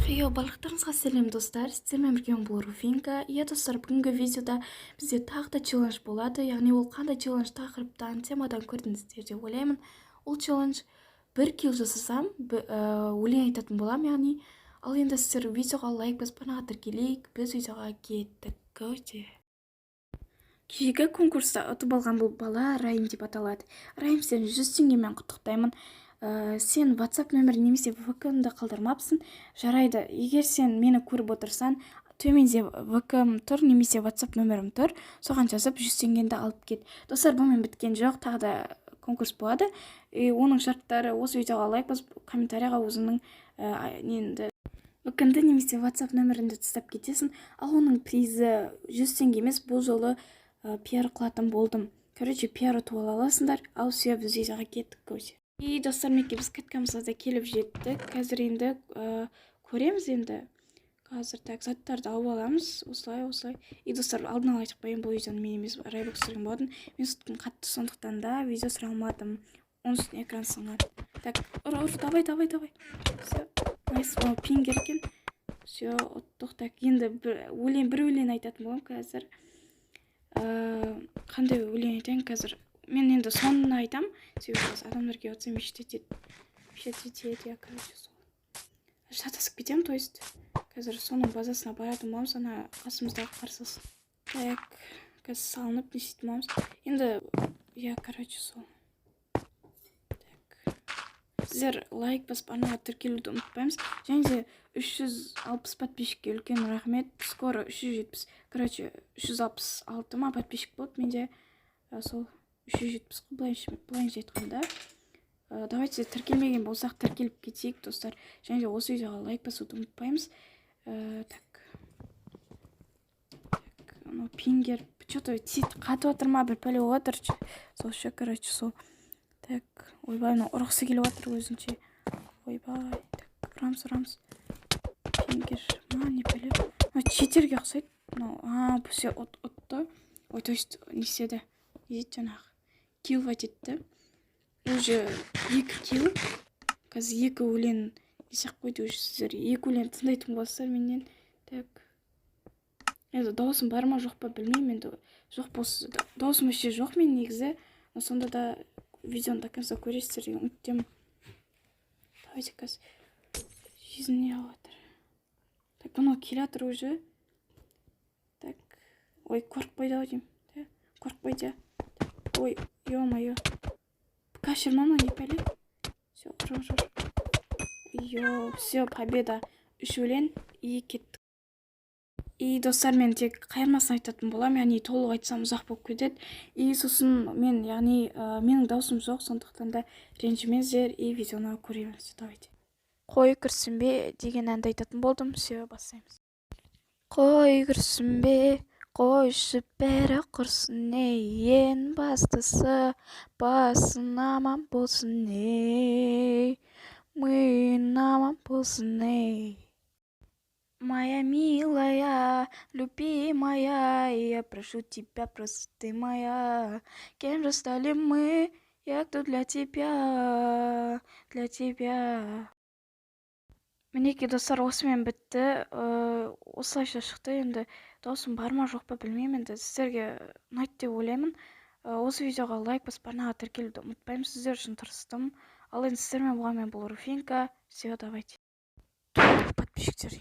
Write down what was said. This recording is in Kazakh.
Хейо, барлықтарыңызға сәлем достар, сіздермен бірге бұл Руфинка. Иә достар, бүгінгі видеода бізде тағы да челлендж болады. Яғни ол қандай челлендж тақырыптан, темадан көрдіңіздер деп ойлаймын. Ол челлендж 1 килл жасасам, өлең айтатын болам, яғни. Ал енді сіздер видеоға лайк басып қана тіркелейік, біз видеоға кеттік. Көте. Кешегі конкурста ұтып алған бұл бала Райым деп аталады. Райым, сен 100 теңгемен құттықтаймын. Сен WhatsApp нөмірі немесе VK-ымды қалдырмапсың. Жарайды, егер сен мені көріп отырсан, төменде VK-ым тұр немесе WhatsApp нөмірім тұр, соған жазып 100 теңгенді алып кет. Достар, бұмен біткен жоқ, тағы да конкурс болады. Оның шарттары осы видеоға лайк басып, комментарияға өзіңнің неңді VK-ңді немесе WhatsApp нөміріңді тастап кетесің. Ал оның призі 100 теңге емес, бұл жолы пиар қылатын болдым. Короче, пиар ұтып аласыңдар. Ал сүйе біз видеоға кеттік көше. Достар, мінекей біз каткамызға да келіп жеттік. Қазір енді көреміз енді. Қазір так заттарды алып аламыз. Осылай. Достар, алдын ала айтып қояйын, бұл видеоны мен емес Райбок түсірген болатын. Мен сүттім қатты, сондықтан да видео түсіре алмадым. Оның үстіне экран сынған. Так, ұр, давай. Все. Найс, пингер екен. Все, ұттық. Так, енді бір өлең айтатын болам қазір. Қандай өлең айтайын қазір? Мен енді соңын айтам. Себебі адамдар келіп отса мечтетеді, я, короче, сол. Шатасып кетем, то есть. Қазір соның базасына баратын боламыз, ана қасымыздағы қарсылас. Так, қазір салынып не істейтін боламыз. Енді, я, короче, сол. Так. Сіздер лайк басып арнаға тіркелуді ұмытпаймыз. Және де 360 подписчикке үлкен рахмет. Скоро 370. Короче, 366 ма подписчик болды. Менде сол 370 былайынша айтқанда. Давайте тіркелмеген болсақ тіркеліп кетейік, достар. Және де осы видеоға лайк басуды ұмытпаймыз. Так. Пингер. Что-то қатып отыр ма, бір пәле отыр. Сол ше, короче, сол. Так. Ойбай, ұрғысы келіп отыр өзінше. Ойбай. Так, рамс. Пингер. Не пәле. Читерге ұқсайды. Бұл се ұтты. Ой, то есть, не істеді. Езет жаңағы. Килл ватетті. Уже 2 килл. Қазір 2 өлең есек қойды уже сіздер. 2 өлең тыңдайтын боласыздар менен. Так. Енді даусым бар ма жоқ па білмеймін. Енді жоқ болсы. Даусым өше жоқ мен негізі. Но сонда да видеоны до конца көресіздер деген үміттемін. Давайте қазір жизнь алатыр. Так, бұны келатыр уже. Так. Ой, қорықпайды-ау деймін. Қорықпайды. Ой, ё-моё. Кашырмам не пәле. Все, жор. Все, победа. 3 өлең и кеттік. Достар, мен тек қайырмасын айтатын болам, яғни толық айтсам ұзақ болып кетеді. Сосын мен, яғни менің даусым жоқ, сондықтан да ренжімеңіздер видеоны көреміз. Давайте. Қой күрсінбе деген әнді айтатын болдым. Все, бастаймыз. Қой күрсінбе, қойшы бәрі құрсын, ең бастысы басың аман болсын, миың аман болсын. Моя милая, любимая, я прошу тебя, просто ты моя. Кем же стали мы, я кто для тебя. Мінекей достар, осымен бітті. Осылайша шықты. Енді даусым бар ма жоқ па білмеймін. Енді сіздерге ұнайды деп ойлаймын. Осы видеоға лайк басып арнаға тіркелуді ұмытпаймын. Сіздер үшін тырыстым. Ал енді сіздермен болған мен бұл Руфинка. Все, давайте. Подписчиктер